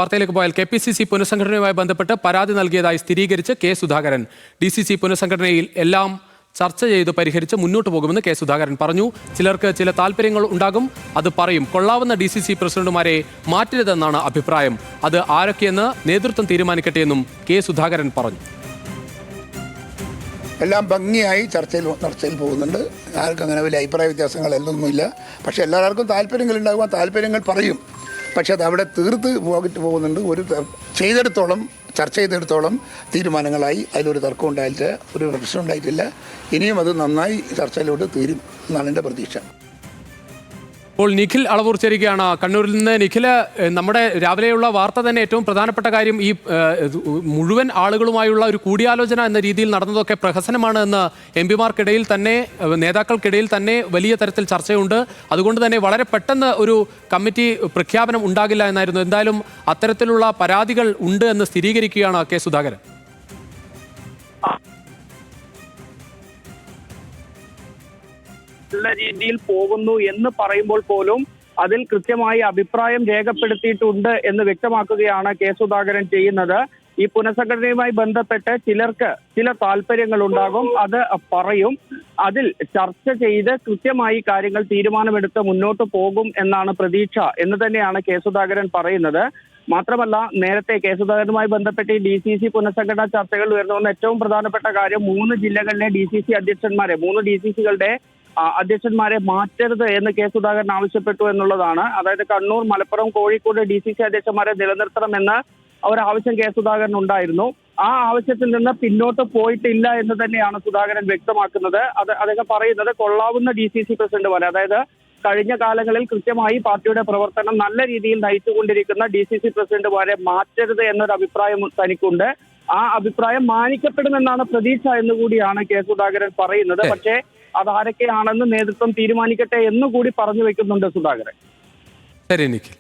വാർത്തയിലേക്ക് പോയാൽ KPCC പുനഃസംഘടനയുമായി ബന്ധപ്പെട്ട് പരാതി നൽകിയതായി സ്ഥിരീകരിച്ച് കെ സുധാകരൻ. DCC പുനഃസംഘടനയിൽ എല്ലാം ചർച്ച ചെയ്ത് പരിഹരിച്ച് മുന്നോട്ട് പോകുമെന്ന് കെ സുധാകരൻ പറഞ്ഞു. ചിലർക്ക് ചില താല്പര്യങ്ങൾ ഉണ്ടാകും, അത് പറയും. കൊള്ളാവുന്ന DCC പ്രസിഡന്റുമാരെ മാറ്റരുതെന്നാണ് അഭിപ്രായം. അത് ആരൊക്കെയെന്ന് നേതൃത്വം തീരുമാനിക്കട്ടെ എന്നും കെ സുധാകരൻ പറഞ്ഞു. എല്ലാം ഭംഗിയായി ചർച്ചയിൽ പോകുന്നുണ്ട്. ആർക്കും അങ്ങനെ വലിയ അഭിപ്രായ വ്യത്യാസങ്ങൾ ഒന്നുമില്ല. പക്ഷേ എല്ലാവർക്കും താല്പര്യങ്ങളുണ്ടാകും, ആ താല്പര്യങ്ങൾ പറയും. പക്ഷെ അത് അവിടെ തീർത്ത് പോകുന്നുണ്ട്. ചർച്ച ചെയ്തെടുത്തോളം തീരുമാനങ്ങളായി, അതിലൊരു തർക്കം ഉണ്ടായിട്ടില്ല, ഒരു പ്രശ്നം ഉണ്ടായിട്ടില്ല. ഇനിയും അത് നന്നായി ചർച്ചയിലോട്ട് തീരും എന്നാണ് എൻ്റെ പ്രതീക്ഷ. ഇപ്പോൾ നിഖിൽ അളവൂർ ചേരുകയാണ് കണ്ണൂരിൽ നിന്ന്. നിഖില്, നമ്മുടെ രാവിലെയുള്ള വാർത്ത തന്നെ ഏറ്റവും പ്രധാനപ്പെട്ട കാര്യം ഈ മുഴുവൻ ആളുകളുമായുള്ള ഒരു കൂടിയാലോചന എന്ന രീതിയിൽ നടന്നതൊക്കെ പ്രഹസനമാണ് എന്ന് MP-മാർക്കിടയിൽ തന്നെ, നേതാക്കൾക്കിടയിൽ തന്നെ വലിയ തരത്തിൽ ചർച്ചയുണ്ട്. അതുകൊണ്ട് തന്നെ വളരെ പെട്ടെന്ന് ഒരു കമ്മിറ്റി പ്രഖ്യാപനം ഉണ്ടാകില്ല എന്നായിരുന്നു. എന്തായാലും അത്തരത്തിലുള്ള പരാതികൾ ഉണ്ട് എന്ന് സ്ഥിരീകരിക്കുകയാണ് കെ സുധാകരൻ. നല്ല രീതിയിൽ പോകുന്നു എന്ന് പറയുമ്പോൾ പോലും അതിൽ കൃത്യമായി അഭിപ്രായം രേഖപ്പെടുത്തിയിട്ടുണ്ട് എന്ന് വ്യക്തമാക്കുകയാണ് കെ സുധാകരൻ ചെയ്യുന്നത്. ഈ പുനഃസംഘടനയുമായി ബന്ധപ്പെട്ട് ചിലർക്ക് ചില താല്പര്യങ്ങൾ ഉണ്ടാകും, അത് പറയും. അതിൽ ചർച്ച ചെയ്ത് കൃത്യമായി കാര്യങ്ങൾ തീരുമാനമെടുത്ത് മുന്നോട്ട് പോകും എന്നാണ് പ്രതീക്ഷ എന്ന് തന്നെയാണ് കെ സുധാകരൻ പറയുന്നത്. മാത്രമല്ല, നേരത്തെ കെ സുധാകരനുമായി ബന്ധപ്പെട്ട് ഈ DCC പുനഃസംഘടനാ ചർച്ചകൾ ഉയർന്നുവന്ന ഏറ്റവും പ്രധാനപ്പെട്ട കാര്യം 3 ജില്ലകളിലെ DCC അധ്യക്ഷന്മാരെ, 3 DCCകളുടെ അധ്യക്ഷന്മാരെ മാറ്റരുത് എന്ന് കെ സുധാകരൻ ആവശ്യപ്പെട്ടു എന്നുള്ളതാണ്. അതായത് കണ്ണൂർ, മലപ്പുറം, കോഴിക്കോട് DCC അധ്യക്ഷന്മാരെ നിലനിർത്തണമെന്ന് ഒരാവശ്യം കെ സുധാകരൻ ഉണ്ടായിരുന്നു. ആ ആവശ്യത്തിൽ നിന്ന് പിന്നോട്ട് പോയിട്ടില്ല എന്ന് തന്നെയാണ് സുധാകരൻ വ്യക്തമാക്കുന്നത്. അദ്ദേഹം പറയുന്നത് കൊള്ളാവുന്ന DCC പ്രസിഡന്റുമാരെ, അതായത് കഴിഞ്ഞ കാലങ്ങളിൽ കൃത്യമായി പാർട്ടിയുടെ പ്രവർത്തനം നല്ല രീതിയിൽ നയിച്ചുകൊണ്ടിരിക്കുന്ന DCC പ്രസിഡന്റുമാരെ മാറ്റരുത് എന്നൊരു അഭിപ്രായം തനിക്കുണ്ട്. ആ അഭിപ്രായം മാനിക്കപ്പെടുമെന്നാണ് പ്രതീക്ഷ എന്നുകൂടിയാണ് കെ സുധാകരൻ പറയുന്നത്. പക്ഷേ അതാരൊക്കെയാണെന്ന് നേതൃത്വം തീരുമാനിക്കട്ടെ എന്നുകൂടി പറഞ്ഞു വെക്കുന്നുണ്ട് സുധാകരൻ. ശരി നിഖിൽ.